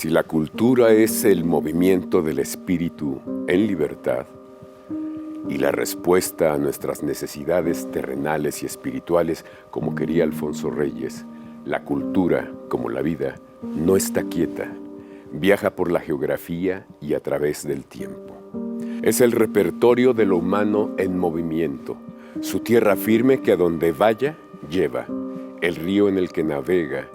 Si la cultura es el movimiento del espíritu en libertad y la respuesta a nuestras necesidades terrenales y espirituales, como quería Alfonso Reyes, la cultura, como la vida, no está quieta, viaja por la geografía y a través del tiempo. Es el repertorio de lo humano en movimiento, su tierra firme que a donde vaya, lleva, el río en el que navega,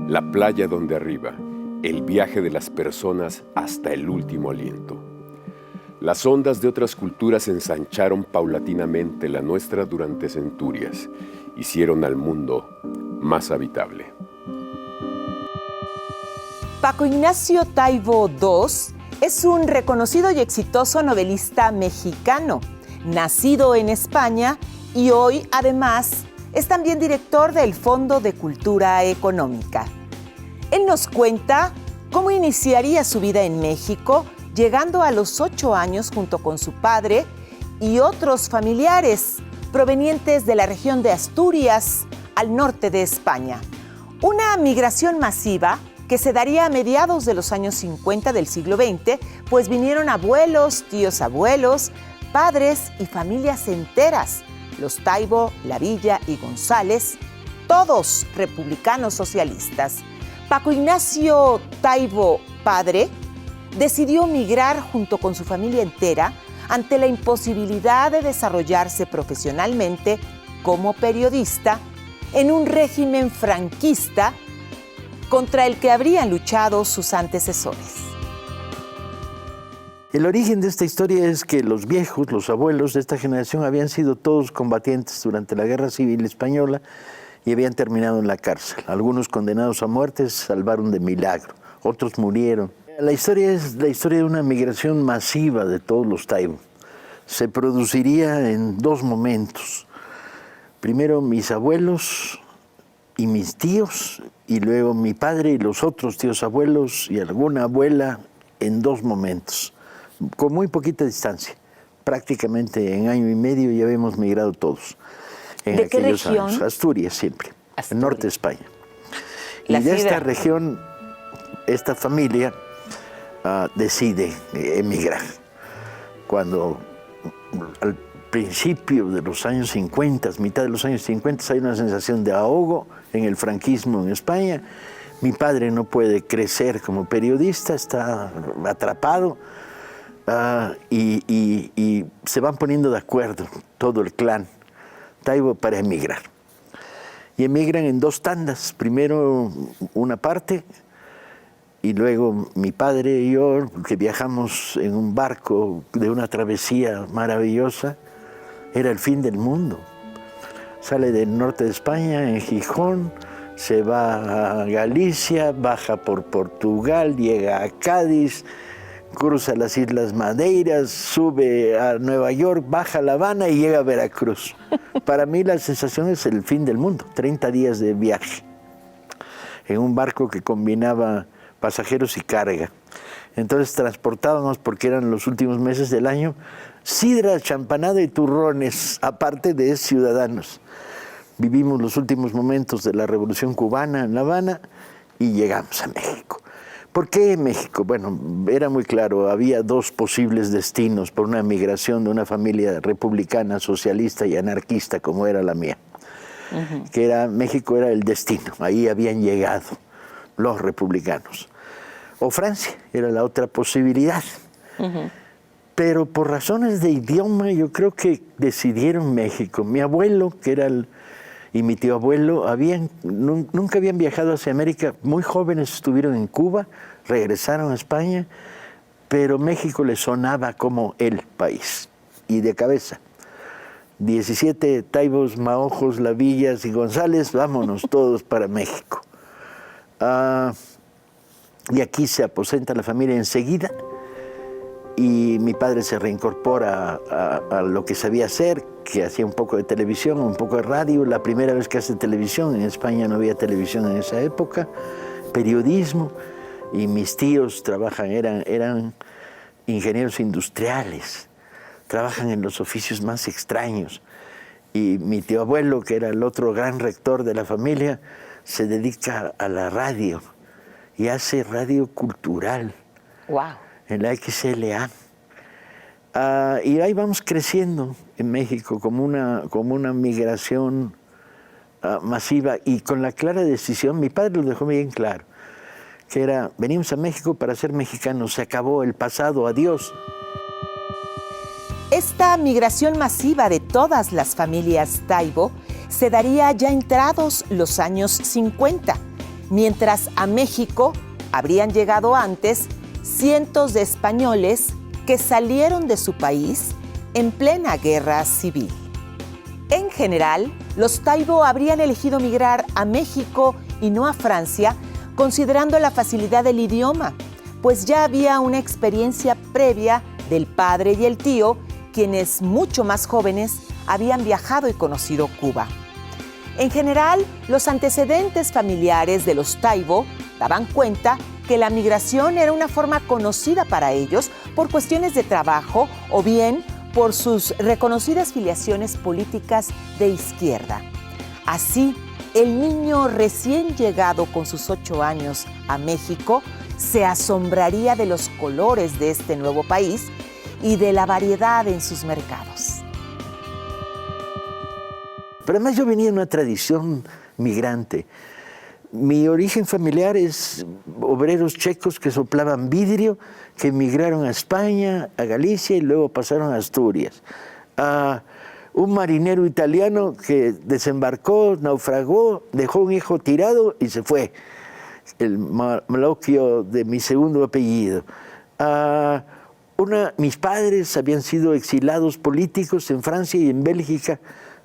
la playa donde arriba, el viaje de las personas hasta el último aliento. Las ondas de otras culturas ensancharon paulatinamente la nuestra durante centurias, hicieron al mundo más habitable. Paco Ignacio Taibo II es un reconocido y exitoso novelista mexicano, nacido en España y hoy, además, es también director del Fondo de Cultura Económica. Él nos cuenta cómo iniciaría su vida en México, llegando a los 8 años junto con su padre y otros familiares provenientes de la región de Asturias, al norte de España. Una migración masiva que se daría a mediados de los años 50 del siglo XX, pues vinieron abuelos, tíos abuelos, padres y familias enteras, los Taibo, Lavilla y González, todos republicanos socialistas. Paco Ignacio Taibo, padre, decidió migrar junto con su familia entera ante la imposibilidad de desarrollarse profesionalmente como periodista en un régimen franquista contra el que habrían luchado sus antecesores. El origen de esta historia es que los viejos, los abuelos de esta generación habían sido todos combatientes durante la Guerra Civil Española y habían terminado en la cárcel. Algunos condenados a muerte se salvaron de milagro, otros murieron. La historia es la historia de una migración masiva de todos los Taibo. Se produciría en 2 momentos. Primero mis abuelos y mis tíos, y luego mi padre y los otros tíos abuelos y alguna abuela en 2 momentos, con muy poquita distancia. Prácticamente en año y medio ya habíamos migrado todos. ¿De qué región? Años. Asturias siempre, el norte de España. Y de esta región, esta familia decide emigrar. Cuando al principio de los años 50, mitad de los años 50, hay una sensación de ahogo en el franquismo en España. Mi padre no puede crecer como periodista, está atrapado y se van poniendo de acuerdo todo el clan Taibo para emigrar. Y emigran en 2 tandas, primero una parte y luego mi padre y yo, que viajamos en un barco de una travesía maravillosa, era el fin del mundo. Sale del norte de España, en Gijón, se va a Galicia, baja por Portugal, llega a Cádiz, cruza las Islas Madeiras, sube a Nueva York, baja a La Habana y llega a Veracruz. Para mí la sensación es el fin del mundo, 30 días de viaje, en un barco que combinaba pasajeros y carga. Entonces transportábamos, porque eran los últimos meses del año, sidra, champanada y turrones, aparte de ciudadanos. Vivimos los últimos momentos de la Revolución Cubana en La Habana y llegamos a México. ¿Por qué México? Bueno, era muy claro, había 2 posibles destinos por una migración de una familia republicana, socialista y anarquista como era la mía. Que era, México era el destino, ahí habían llegado los republicanos. O Francia, era la otra posibilidad. Pero por razones de idioma yo creo que decidieron México. Mi abuelo, que era y mi tío abuelo, nunca habían viajado hacia América. Muy jóvenes estuvieron en Cuba, regresaron a España, pero México les sonaba como el país. Y de cabeza, 17 Taibos, Maojos, Lavillas y González, vámonos todos para México. Y aquí se aposenta la familia enseguida y mi padre se reincorpora a lo que sabía hacer, que hacía un poco de televisión, un poco de radio, la primera vez que hace televisión. En España no había televisión en esa época, periodismo, y mis tíos eran ingenieros industriales, trabajan en los oficios más extraños. Y mi tío abuelo, que era el otro gran rector de la familia, se dedica a la radio y hace radio cultural. Wow. En la XLA. Y ahí vamos creciendo en México como una migración masiva y con la clara decisión, mi padre lo dejó bien claro, que era, venimos a México para ser mexicanos, se acabó el pasado, adiós. Esta migración masiva de todas las familias Taibo se daría ya entrados los años 50, mientras a México habrían llegado antes cientos de españoles que salieron de su país en plena guerra civil. En general, los Taibo habrían elegido migrar a México y no a Francia, considerando la facilidad del idioma, pues ya había una experiencia previa del padre y el tío, quienes mucho más jóvenes habían viajado y conocido Cuba. En general, los antecedentes familiares de los Taibo daban cuenta que la migración era una forma conocida para ellos por cuestiones de trabajo o bien por sus reconocidas filiaciones políticas de izquierda. Así, el niño recién llegado con sus 8 años a México se asombraría de los colores de este nuevo país y de la variedad en sus mercados. Pero además yo venía de una tradición migrante. Mi origen familiar es obreros checos que soplaban vidrio, que emigraron a España, a Galicia y luego pasaron a Asturias. Un marinero italiano que desembarcó, naufragó, dejó un hijo tirado y se fue. El Malocchio de mi segundo apellido. Mis padres habían sido exilados políticos en Francia y en Bélgica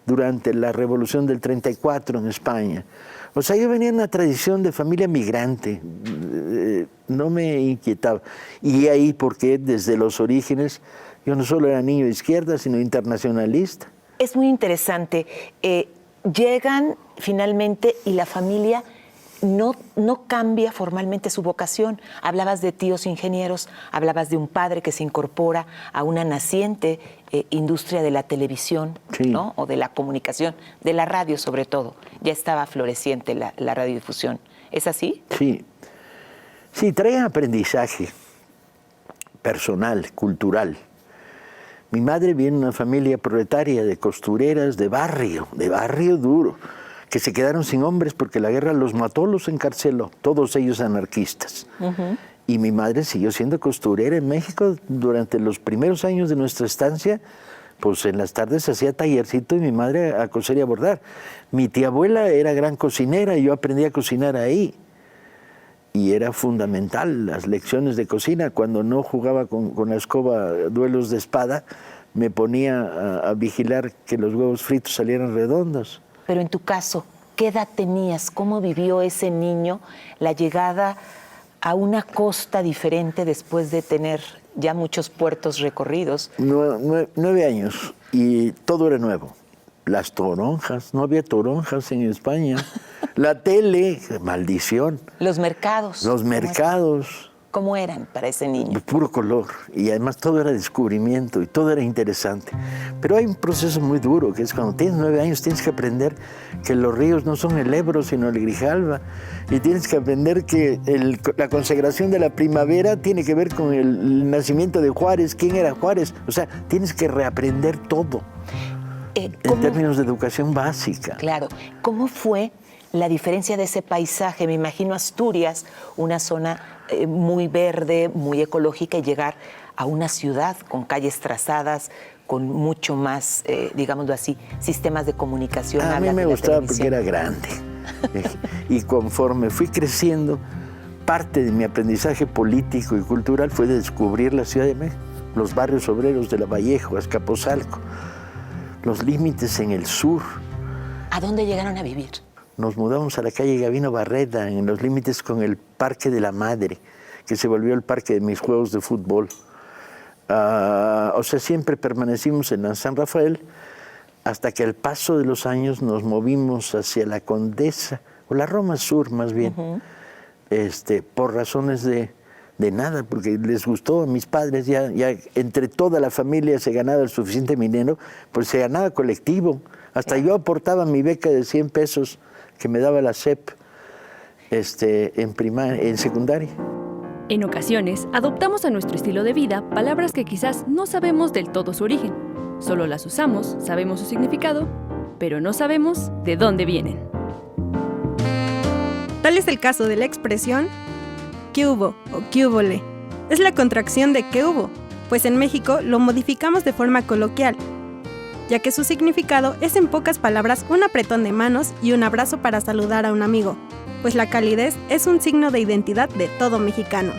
durante la Revolución del 34 en España. O sea, yo venía de una tradición de familia migrante, no me inquietaba. Y ahí porque desde los orígenes yo no solo era niño de izquierda, sino internacionalista. Es muy interesante. Llegan finalmente y la familia no cambia formalmente su vocación. Hablabas de tíos ingenieros, hablabas de un padre que se incorpora a una naciente industria de la televisión, sí, ¿no? O de la comunicación, de la radio sobre todo. Ya estaba floreciente la radiodifusión. ¿Es así? Sí. Sí, trae aprendizaje personal, cultural. Mi madre viene de una familia proletaria de costureras de barrio duro, que se quedaron sin hombres porque la guerra los mató, los encarceló, todos ellos anarquistas. Uh-huh. Y mi madre siguió siendo costurera en México durante los primeros años de nuestra estancia. Pues en las tardes hacía tallercito y mi madre a coser y a bordar. Mi tía abuela era gran cocinera y yo aprendí a cocinar ahí. Y era fundamental las lecciones de cocina. Cuando no jugaba con la escoba duelos de espada, me ponía a vigilar que los huevos fritos salieran redondos. Pero en tu caso, ¿qué edad tenías? ¿Cómo vivió ese niño la llegada a una costa diferente después de tener ya muchos puertos recorridos? 9 años y todo era nuevo. Las toronjas, no había toronjas en España. La tele, maldición. Los mercados. Los mercados. ¿Cómo eran para ese niño? De puro color. Y además todo era descubrimiento y todo era interesante. Pero hay un proceso muy duro, que es cuando tienes 9 años tienes que aprender que los ríos no son el Ebro, sino el Grijalva. Y tienes que aprender que la consagración de la primavera tiene que ver con el nacimiento de Juárez. ¿Quién era Juárez? O sea, tienes que reaprender todo. En términos de educación básica. Claro. ¿Cómo fue la diferencia de ese paisaje? Me imagino Asturias, una zona muy verde, muy ecológica, y llegar a una ciudad con calles trazadas, con mucho más, digámoslo así, sistemas de comunicación. A mí me gustaba porque era grande. Y conforme fui creciendo, parte de mi aprendizaje político y cultural fue descubrir la Ciudad de México, los barrios obreros de Lavallejo, Azcapotzalco, los límites en el sur. ¿A dónde llegaron a vivir? Nos mudamos a la calle Gavino Barreda, en los límites con el Parque de la Madre, que se volvió el parque de mis juegos de fútbol. O sea, siempre permanecimos en la San Rafael, hasta que al paso de los años nos movimos hacia la Condesa, o la Roma Sur más bien, uh-huh. Por razones de nada, porque les gustó a mis padres, ya entre toda la familia se ganaba el suficiente dinero, pues se ganaba colectivo. Hasta yo aportaba mi beca de 100 pesos que me daba la SEP. en secundaria. En ocasiones, adoptamos a nuestro estilo de vida palabras que quizás no sabemos del todo su origen. Solo las usamos, sabemos su significado, pero no sabemos de dónde vienen. Tal es el caso de la expresión ¿qué hubo? O ¿qué húbole? Es la contracción de ¿qué hubo? Pues en México lo modificamos de forma coloquial, ya que su significado es en pocas palabras un apretón de manos y un abrazo para saludar a un amigo, pues la calidez es un signo de identidad de todo mexicano.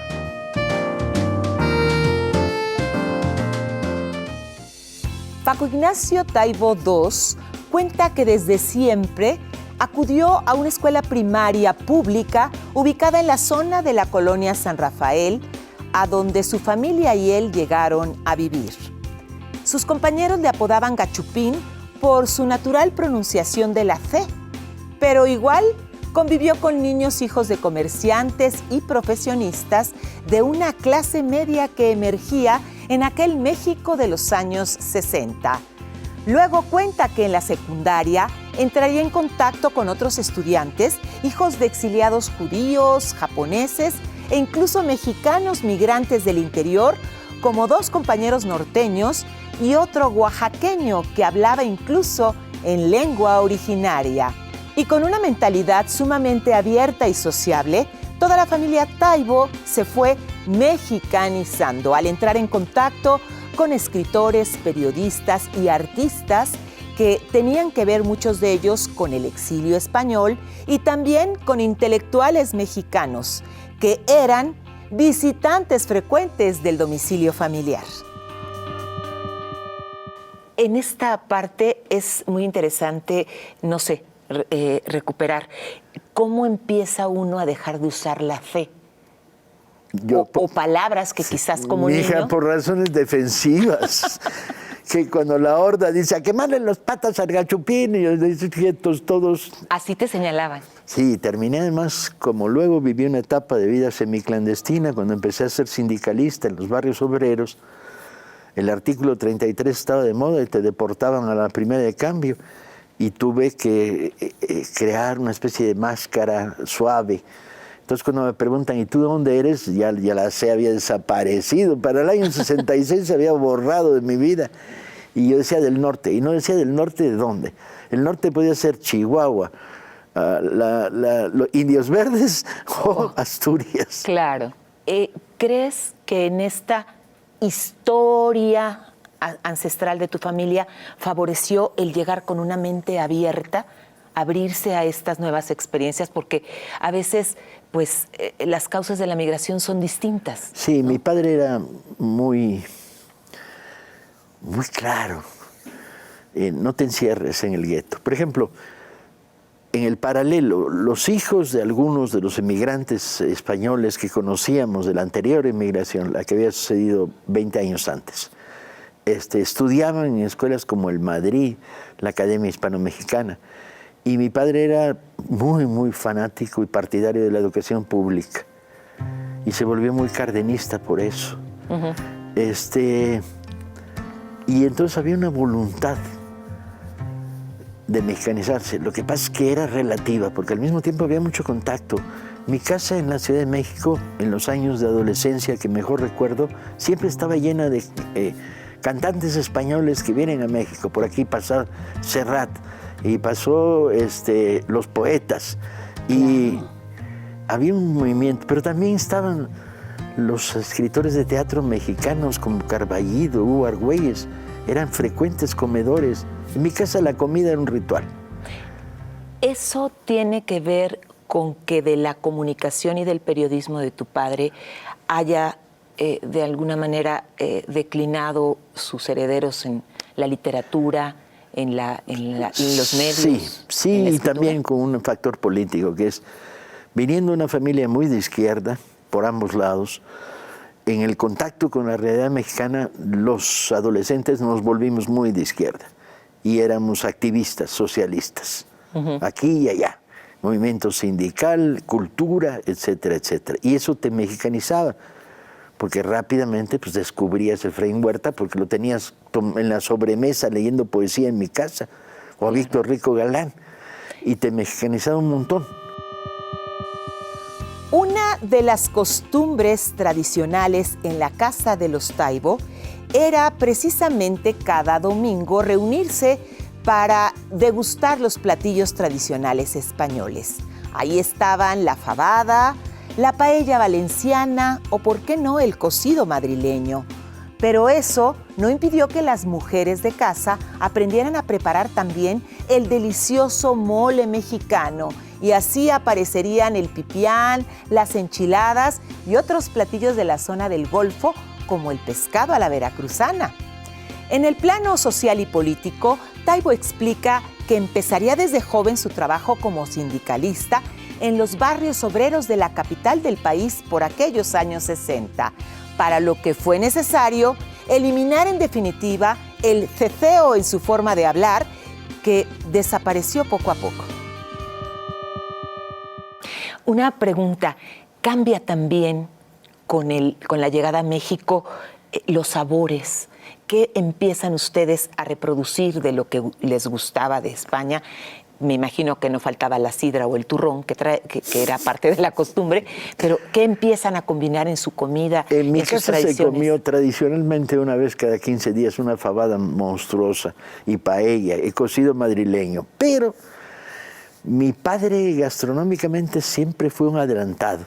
Paco Ignacio Taibo II cuenta que desde siempre acudió a una escuela primaria pública ubicada en la zona de la colonia San Rafael, a donde su familia y él llegaron a vivir. Sus compañeros le apodaban Gachupín por su natural pronunciación de la C, pero igual convivió con niños hijos de comerciantes y profesionistas de una clase media que emergía en aquel México de los años 60. Luego cuenta que en la secundaria entraría en contacto con otros estudiantes, hijos de exiliados judíos, japoneses e incluso mexicanos migrantes del interior, como 2 compañeros norteños y otro oaxaqueño que hablaba incluso en lengua originaria. Y con una mentalidad sumamente abierta y sociable, toda la familia Taibo se fue mexicanizando al entrar en contacto con escritores, periodistas y artistas que tenían que ver muchos de ellos con el exilio español y también con intelectuales mexicanos que eran visitantes frecuentes del domicilio familiar. En esta parte es muy interesante, no sé, recuperar cómo empieza uno a dejar de usar la fe. O palabras que quizás como niño... Hija, por razones defensivas. Que cuando la horda dice a quemarle las patas al Gachupín, y ellos dicen quietos todos. Así te señalaban. Sí, terminé además, como luego viví una etapa de vida semiclandestina, cuando empecé a ser sindicalista en los barrios obreros, el artículo 33 estaba de moda y te deportaban a la primera de cambio. Y tuve que crear una especie de máscara suave. Entonces cuando me preguntan, ¿y tú de dónde eres? Ya la C había desaparecido. Para el año 66 se había borrado de mi vida. Y yo decía del norte. Y no decía del norte de dónde. El norte podía ser Chihuahua, los Indios Verdes o Asturias. Claro. ¿Crees que en esta historia ancestral de tu familia favoreció el llegar con una mente abierta, abrirse a estas nuevas experiencias? Porque a veces, pues, las causas de la migración son distintas. Sí, ¿no? Mi padre era muy claro. No te encierres en el gueto. Por ejemplo, en el paralelo, los hijos de algunos de los emigrantes españoles que conocíamos de la anterior emigración, la que había sucedido 20 años antes, estudiaban en escuelas como el Madrid, la Academia Hispano-Mexicana, y mi padre era muy fanático y partidario de la educación pública, y se volvió muy cardenista por eso. Uh-huh. Y entonces había una voluntad de mexicanizarse. Lo que pasa es que era relativa, porque al mismo tiempo había mucho contacto. Mi casa en la Ciudad de México, en los años de adolescencia que mejor recuerdo, siempre estaba llena de cantantes españoles que vienen a México. Por aquí pasó Serrat y pasó los poetas. Y había un movimiento, pero también estaban los escritores de teatro mexicanos como Carballido, Hugo Argüelles. Eran frecuentes comedores. En mi casa la comida era un ritual. ¿Eso tiene que ver con que de la comunicación y del periodismo de tu padre haya de alguna manera declinado sus herederos en la literatura, en los medios? Sí, y también con un factor político, que es, viniendo de una familia muy de izquierda, por ambos lados, en el contacto con la realidad mexicana, los adolescentes nos volvimos muy de izquierda y éramos activistas, socialistas, uh-huh, aquí y allá, movimiento sindical, cultura, etcétera, etcétera. Y eso te mexicanizaba, porque rápidamente pues, descubrías a Efraín Huerta porque lo tenías en la sobremesa leyendo poesía en mi casa, o a Víctor Rico Galán, y te mexicanizaba un montón. de las costumbres tradicionales en la casa de los Taibo era precisamente cada domingo reunirse para degustar los platillos tradicionales españoles. Ahí estaban la fabada, la paella valenciana o, por qué no, el cocido madrileño. Pero eso no impidió que las mujeres de casa aprendieran a preparar también el delicioso mole mexicano, y así aparecerían el pipián, las enchiladas y otros platillos de la zona del Golfo, como el pescado a la veracruzana. En el plano social y político, Taibo explica que empezaría desde joven su trabajo como sindicalista en los barrios obreros de la capital del país por aquellos años 60, para lo que fue necesario eliminar en definitiva el ceceo en su forma de hablar, que desapareció poco a poco. Una pregunta, ¿cambia también con la llegada a México los sabores? ¿Qué empiezan ustedes a reproducir de lo que les gustaba de España? Me imagino que no faltaba la sidra o el turrón, que era parte de la costumbre, pero ¿qué empiezan a combinar en su comida? En mi casa se comió tradicionalmente una vez cada 15 días una fabada monstruosa y paella, y cocido madrileño, pero mi padre gastronómicamente siempre fue un adelantado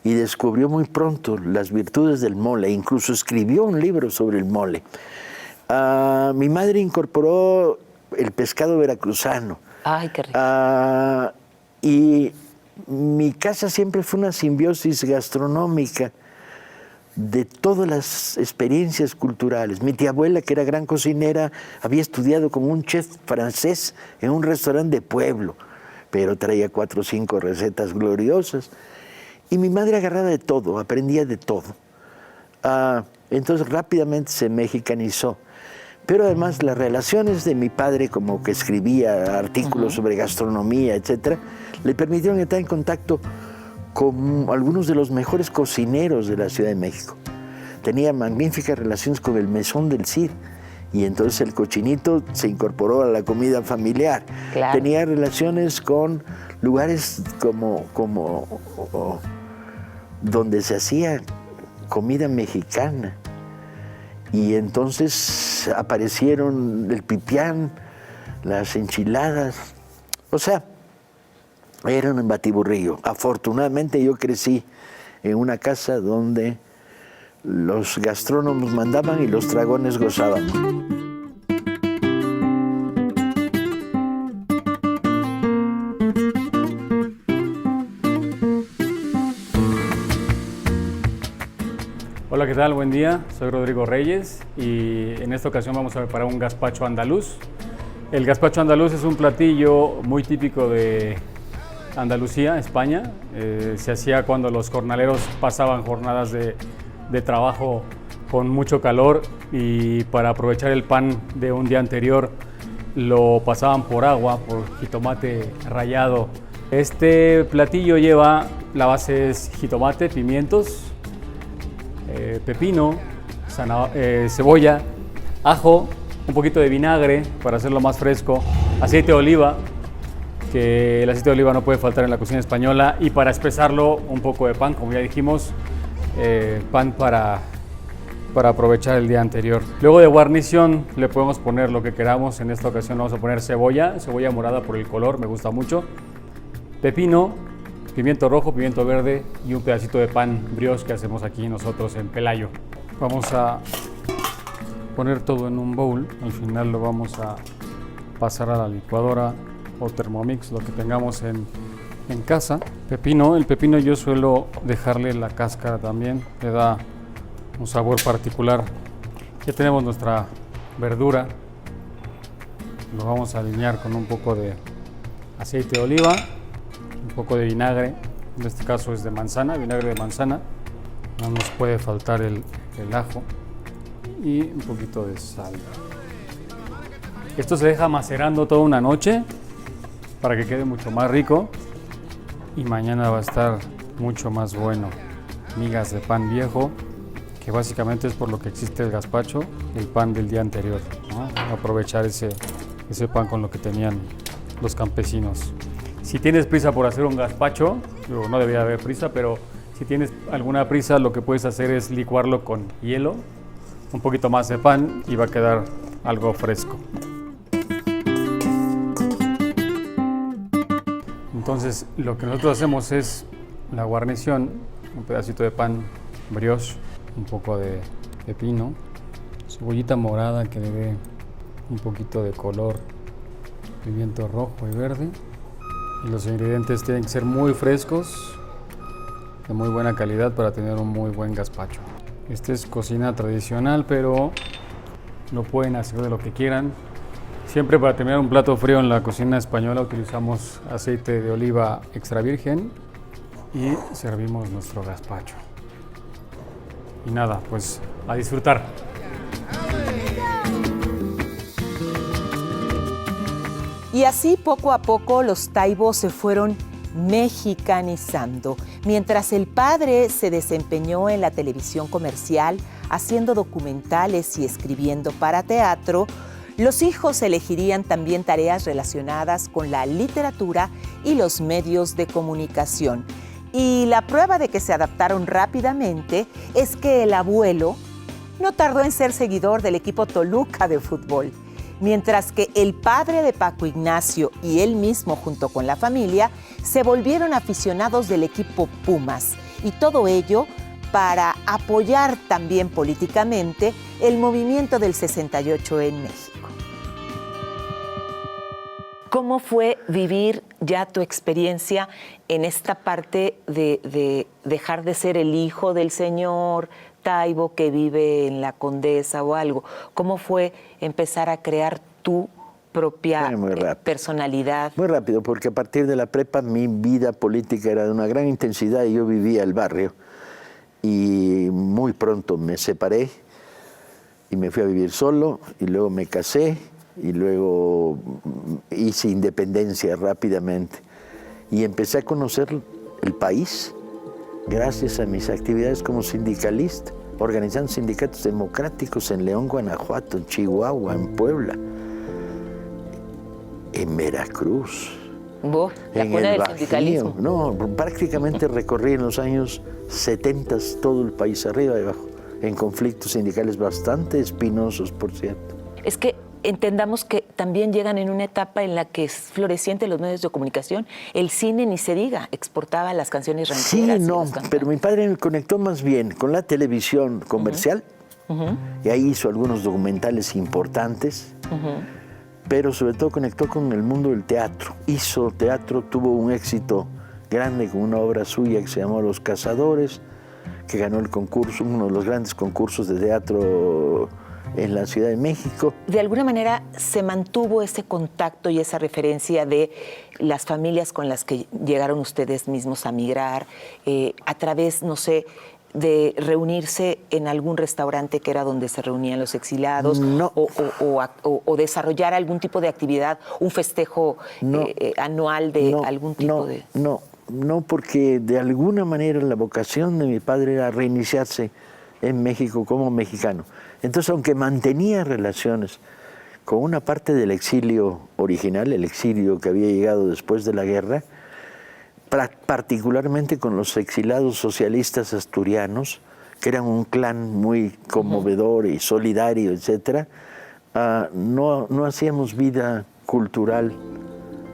y descubrió muy pronto las virtudes del mole, incluso escribió un libro sobre el mole. Mi madre incorporó el pescado veracruzano. ¡Ay, qué rico! Y mi casa siempre fue una simbiosis gastronómica de todas las experiencias culturales. Mi tía abuela, que era gran cocinera, había estudiado como un chef francés en un restaurante de pueblo, pero traía 4 o 5 recetas gloriosas. Y mi madre agarraba de todo, aprendía de todo. Entonces rápidamente se mexicanizó. Pero además las relaciones de mi padre, como que escribía artículos sobre gastronomía, etcétera, le permitieron estar en contacto con algunos de los mejores cocineros de la Ciudad de México. Tenía magníficas relaciones con el mesón del Cid, y entonces el cochinito se incorporó a la comida familiar. Claro. Tenía relaciones con lugares como donde se hacía comida mexicana. Y entonces aparecieron el pipián, las enchiladas. O sea, era un batiburrillo. Afortunadamente yo crecí en una casa donde los gastrónomos mandaban y los dragones gozaban. Hola, ¿qué tal? Buen día. Soy Rodrigo Reyes y en esta ocasión vamos a preparar un gazpacho andaluz. El gazpacho andaluz es un platillo muy típico de Andalucía, España. Se hacía cuando los jornaleros pasaban jornadas de trabajo con mucho calor, y para aprovechar el pan de un día anterior lo pasaban por agua, por jitomate rallado. Este platillo lleva, la base es jitomate, pimientos, pepino, cebolla, ajo, un poquito de vinagre para hacerlo más fresco, aceite de oliva, que el aceite de oliva no puede faltar en la cocina española, y para espesarlo un poco de pan, como ya dijimos, pan para aprovechar el día anterior. Luego de guarnición le podemos poner lo que queramos. En esta ocasión vamos a poner cebolla morada por el color, me gusta mucho, pepino, pimiento rojo, pimiento verde y un pedacito de pan brioche que hacemos aquí nosotros en Pelayo. Vamos a poner todo en un bowl. Al final lo vamos a pasar a la licuadora o Thermomix, lo que tengamos en casa. Pepino, el pepino yo suelo dejarle la cáscara también, le da un sabor particular. Ya tenemos nuestra verdura, lo vamos a alinear con un poco de aceite de oliva, un poco de vinagre, en este caso es de manzana, vinagre de manzana, no nos puede faltar el ajo, y un poquito de sal. Esto se deja macerando toda una noche para que quede mucho más rico, y mañana va a estar mucho más bueno. Migas de pan viejo, que básicamente es por lo que existe el gazpacho, el pan del día anterior, ¿no? Aprovechar ese pan con lo que tenían los campesinos. Si tienes prisa por hacer un gazpacho, no debería haber prisa, pero Si tienes alguna prisa, lo que puedes hacer es licuarlo con hielo, un poquito más de pan y va a quedar algo fresco. Entonces, lo que nosotros hacemos es la guarnición, un pedacito de pan brioche, un poco de pepino, cebollita morada que le dé un poquito de color, pimiento rojo y verde. Y los ingredientes tienen que ser muy frescos, de muy buena calidad para tener un muy buen gazpacho. Esta es cocina tradicional, pero lo pueden hacer de lo que quieran. Siempre para terminar un plato frío en la cocina española utilizamos aceite de oliva extra virgen y servimos nuestro gazpacho. Y nada, pues a disfrutar. Y así poco a poco los Taibo se fueron mexicanizando. Mientras el padre se desempeñó en la televisión comercial, haciendo documentales y escribiendo para teatro, los hijos elegirían también tareas relacionadas con la literatura y los medios de comunicación. Y la prueba de que se adaptaron rápidamente es que el abuelo no tardó en ser seguidor del equipo Toluca de fútbol, mientras que el padre de Paco Ignacio y él mismo junto con la familia se volvieron aficionados del equipo Pumas, y todo ello para apoyar también políticamente el movimiento del 68 en México. ¿Cómo fue vivir ya tu experiencia en esta parte de dejar de ser el hijo del señor Taibo que vive en la Condesa o algo? ¿Cómo fue empezar a crear tu propia personalidad? Muy rápido, porque a partir de la prepa mi vida política era de una gran intensidad y yo vivía el barrio. Y muy pronto me separé y me fui a vivir solo y luego me casé. Y luego hice independencia rápidamente y empecé a conocer el país gracias a mis actividades como sindicalista, organizando sindicatos democráticos en León, Guanajuato, en Chihuahua, en Puebla, en Veracruz, la cuna del sindicalismo. No, prácticamente recorrí en los años 70 todo el país, arriba y abajo, en conflictos sindicales bastante espinosos, por cierto. Es que entendamos que también llegan en una etapa en la que es floreciente los medios de comunicación. El cine, ni se diga, exportaba las canciones rancheras. Sí, no, pero mi padre me conectó más bien con la televisión comercial, y ahí hizo algunos documentales importantes, pero sobre todo conectó con el mundo del teatro. Hizo teatro, tuvo un éxito grande con una obra suya que se llamó Los Cazadores, que ganó el concurso, uno de los grandes concursos de teatro en la Ciudad de México. De alguna manera se mantuvo ese contacto y esa referencia de las familias con las que llegaron ustedes mismos a migrar, a través, no sé, de reunirse en algún restaurante que era donde se reunían los exilados, no. o desarrollar algún tipo de actividad, un festejo anual de algún tipo de... No, porque de alguna manera la vocación de mi padre era reiniciarse en México como mexicano. Entonces, aunque mantenía relaciones con una parte del exilio original, el exilio que había llegado después de la guerra, particularmente con los exilados socialistas asturianos, que eran un clan muy conmovedor y solidario, etc., no hacíamos vida cultural,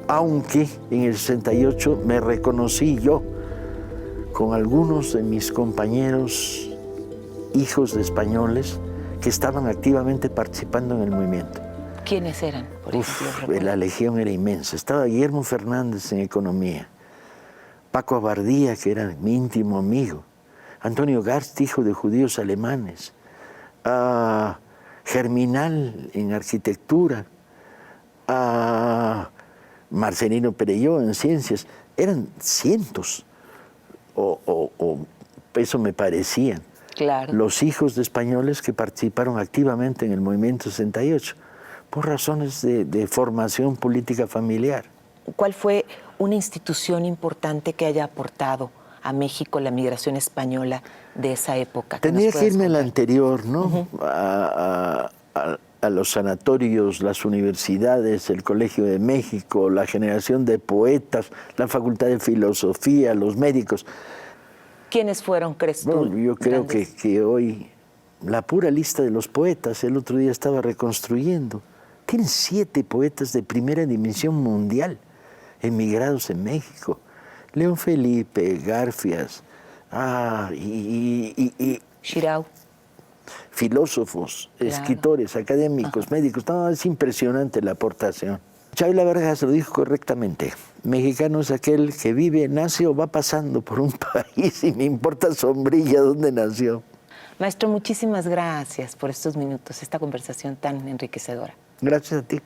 aunque en el 68 me reconocí yo con algunos de mis compañeros hijos de españoles que estaban activamente participando en el movimiento. ¿Quiénes eran, por ejemplo? La legión era inmensa. Estaba Guillermo Fernández en economía, Paco Abardía, que era mi íntimo amigo, Antonio Garst, hijo de judíos alemanes, Germinal en arquitectura, Marcelino Perelló en ciencias. Eran cientos, o eso me parecían. Claro. Los hijos de españoles que participaron activamente en el movimiento 68 por razones de formación política familiar. ¿Cuál fue una institución importante que haya aportado a México la migración española de esa época? Tendría que irme a la anterior, ¿no? A los sanatorios, las universidades, el Colegio de México, la generación de poetas, la Facultad de Filosofía, los médicos. ¿Quiénes fueron, crees tú? Bueno, yo creo que hoy la pura lista de los poetas, el otro día estaba reconstruyendo, tienen 7 poetas de primera dimensión mundial emigrados en México. León Felipe, Garfias, Shirao. Filósofos, Claro. escritores, académicos, médicos. No, es impresionante la aportación. Chavela Vargas lo dijo correctamente. Mexicano es aquel que vive, nace o va pasando por un país y me importa sombrilla dónde nació. Maestro, muchísimas gracias por estos minutos, esta conversación tan enriquecedora. Gracias a ti.